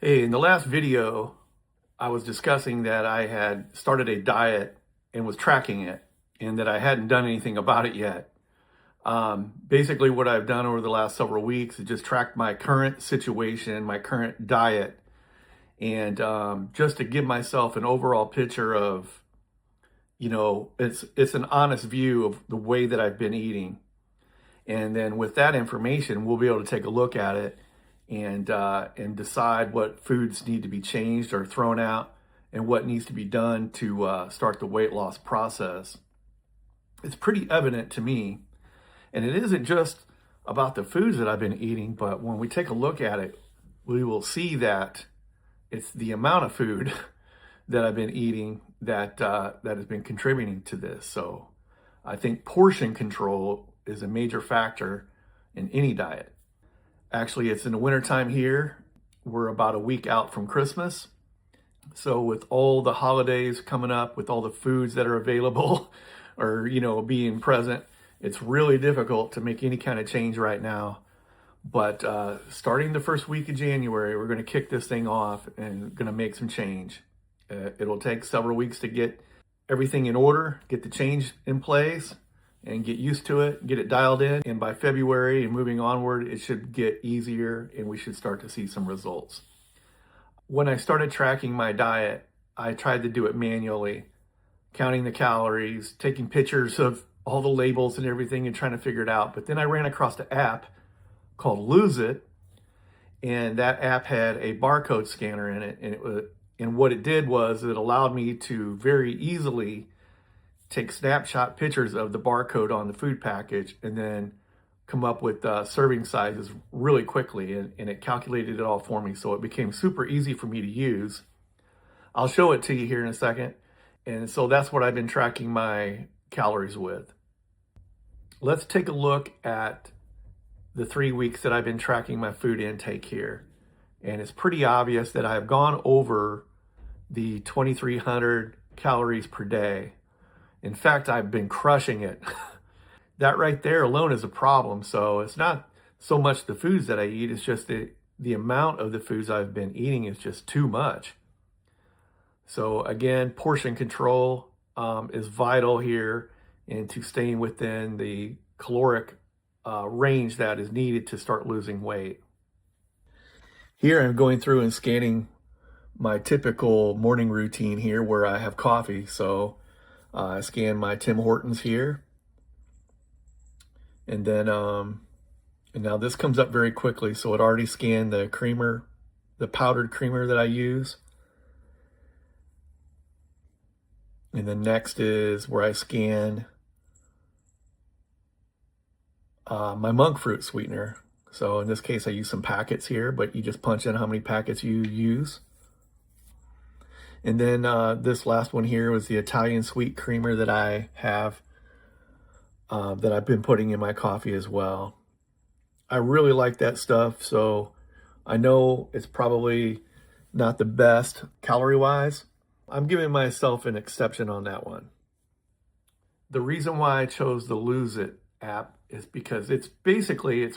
Hey, in the last video, I was discussing that I had started a diet and was tracking it, and that I hadn't done anything about it yet. Basically, what I've done over the last several weeks is just tracked my current situation, my current diet, and just to give myself an overall picture of, it's an honest view of the way that I've been eating. And then with that information, we'll be able to take a look at it and decide what foods need to be changed or thrown out and what needs to be done to start the weight loss process. It's pretty evident to me, and it isn't just about the foods that I've been eating, but when we take a look at it, we will see that it's the amount of food that I've been eating that has been contributing to this. So I think portion control is a major factor in any diet. Actually, it's in the wintertime here. We're about a week out from Christmas. So with all the holidays coming up, with all the foods that are available or, being present, it's really difficult to make any kind of change right now. But starting the first week of January, we're going to kick this thing off and going to make some change. It'll take several weeks to get everything in order, get the change in place, and get used to it, get it dialed in. And by February and moving onward, it should get easier and we should start to see some results. When I started tracking my diet, I tried to do it manually, counting the calories, taking pictures of all the labels and everything and trying to figure it out. But then I ran across an app called Lose It, and that app had a barcode scanner in it. And what it did was it allowed me to very easily take snapshot pictures of the barcode on the food package and then come up with serving sizes really quickly. And it calculated it all for me. So it became super easy for me to use. I'll show it to you here in a second. And so that's what I've been tracking my calories with. Let's take a look at the 3 weeks that I've been tracking my food intake here. And it's pretty obvious that I've gone over the 2,300 calories per day. In fact, I've been crushing it. That right there alone is a problem. So it's not so much the foods that I eat, it's just the amount of the foods I've been eating is just too much. So again, portion control is vital here into staying within the caloric range that is needed to start losing weight. Here I'm going through and scanning my typical morning routine here where I have coffee. So I scan my Tim Hortons here. And then, and now this comes up very quickly. So it already scanned the creamer, the powdered creamer that I use. And then next is where I scan my monk fruit sweetener. So in this case, I use some packets here, but you just punch in how many packets you use. And then this last one here was the Italian sweet creamer that I have, that I've been putting in my coffee as well. I really like that stuff, so I know it's probably not the best calorie-wise. I'm giving myself an exception on that one. The reason why I chose the Lose It app is because it's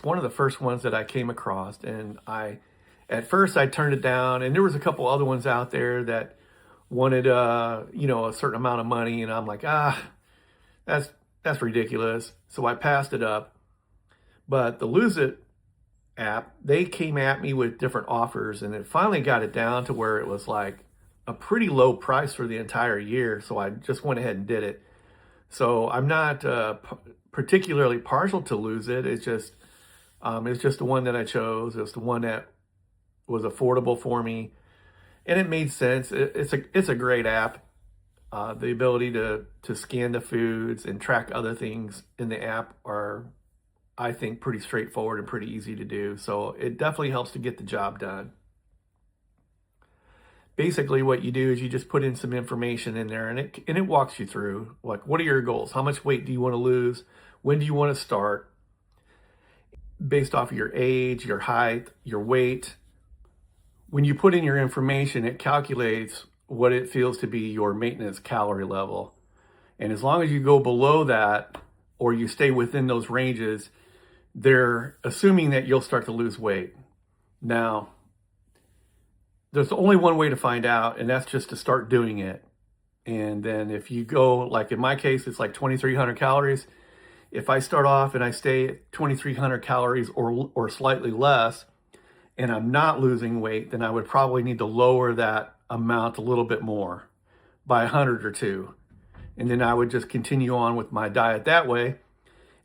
one of the first ones that I came across, and at first I turned it down, and there was a couple other ones out there that wanted a certain amount of money, and I'm like, that's ridiculous. So I passed it up. But the Lose It app, they came at me with different offers, and it finally got it down to where it was like a pretty low price for the entire year. So I just went ahead and did it. So I'm not particularly partial to Lose It. It's just the one that I chose. It was the one that was affordable for me. And it made sense. It's a great app. The ability to scan the foods and track other things in the app are, I think, pretty straightforward and pretty easy to do. So it definitely helps to get the job done. Basically, what you do is you just put in some information in there, and it walks you through, like, what are your goals? How much weight do you want to lose? When do you want to start? Based off of your age, your height, your weight. When you put in your information, it calculates what it feels to be your maintenance calorie level. And as long as you go below that or you stay within those ranges, they're assuming that you'll start to lose weight. Now, there's only one way to find out, and that's just to start doing it. And then if you go, like in my case, it's like 2,300 calories. If I start off and I stay at 2,300 calories or slightly less, and I'm not losing weight, then I would probably need to lower that amount a little bit more by 100 or 2. And then I would just continue on with my diet that way.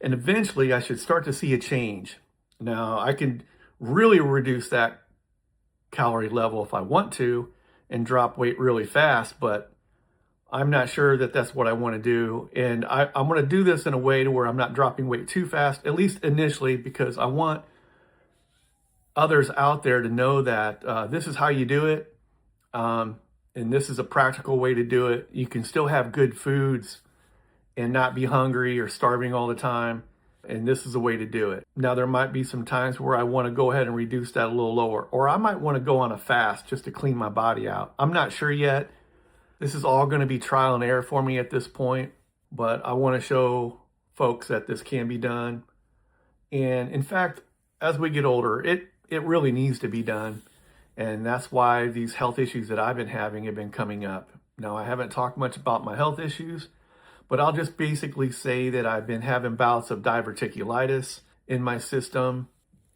And eventually I should start to see a change. Now I can really reduce that calorie level if I want to and drop weight really fast, but I'm not sure that that's what I want to do. And I'm going to do this in a way to where I'm not dropping weight too fast, at least initially, because I want others out there to know that this is how you do it. And this is a practical way to do it. You can still have good foods and not be hungry or starving all the time. And this is a way to do it. Now, there might be some times where I want to go ahead and reduce that a little lower, or I might want to go on a fast just to clean my body out. I'm not sure yet. This is all going to be trial and error for me at this point, but I want to show folks that this can be done. And in fact, as we get older, it really needs to be done. And that's why these health issues that I've been having have been coming up. Now, I haven't talked much about my health issues, but I'll just basically say that I've been having bouts of diverticulitis in my system.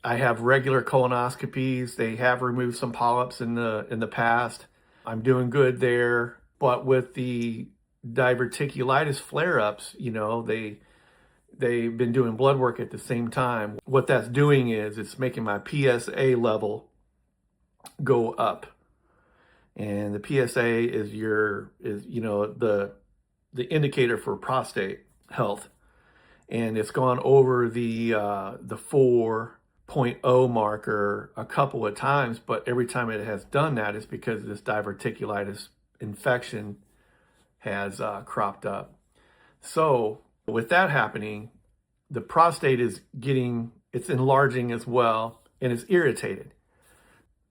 I have regular colonoscopies. They have removed some polyps in the past. I'm doing good there. But with the diverticulitis flare-ups, they've been doing blood work at the same time. What that's doing is it's making my PSA level go up. And the PSA is the indicator for prostate health. And it's gone over the 4.0 marker a couple of times, but every time it has done that, it's because this diverticulitis infection has cropped up. So with that happening, the prostate it's enlarging as well, and it's irritated.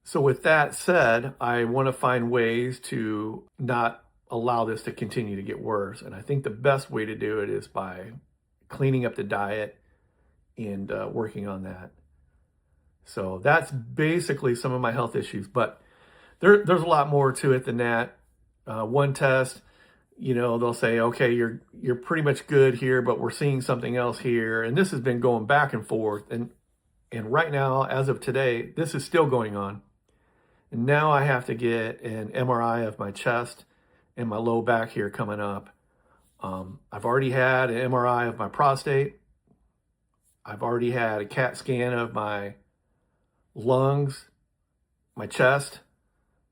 So with that said, I want to find ways to not allow this to continue to get worse. And I think the best way to do it is by cleaning up the diet and working on that. So that's basically some of my health issues, but there's a lot more to it than that. One test, they'll say, okay, you're pretty much good here, but we're seeing something else here. And this has been going back and forth. And right now, as of today, this is still going on. And now I have to get an MRI of my chest and my low back here coming up. I've already had an MRI of my prostate. I've already had a CAT scan of my lungs, my chest,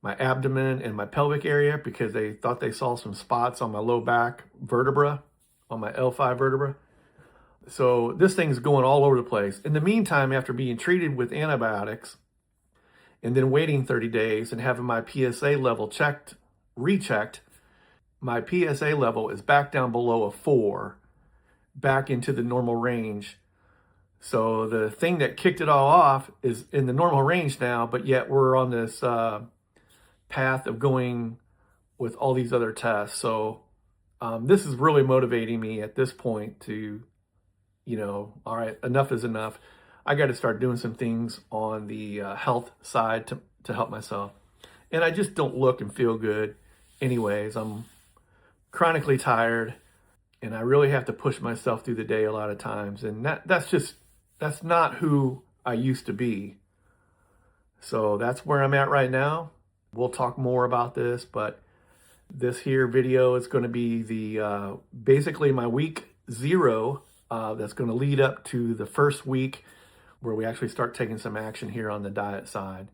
my abdomen, and my pelvic area because they thought they saw some spots on my low back vertebra, on my L5 vertebra. So this thing's going all over the place. In the meantime, after being treated with antibiotics and then waiting 30 days and having my PSA level rechecked, my PSA level is back down below a 4, back into the normal range. So the thing that kicked it all off is in the normal range now, but yet we're on this path of going with all these other tests. So this is really motivating me at this point to, all right, enough is enough. I got to start doing some things on the health side to help myself. And I just don't look and feel good anyways. I'm chronically tired and I really have to push myself through the day a lot of times. And that's not who I used to be. So that's where I'm at right now. We'll talk more about this, but this here video is going to be the basically my week 0 that's going to lead up to the first week where we actually start taking some action here on the diet side.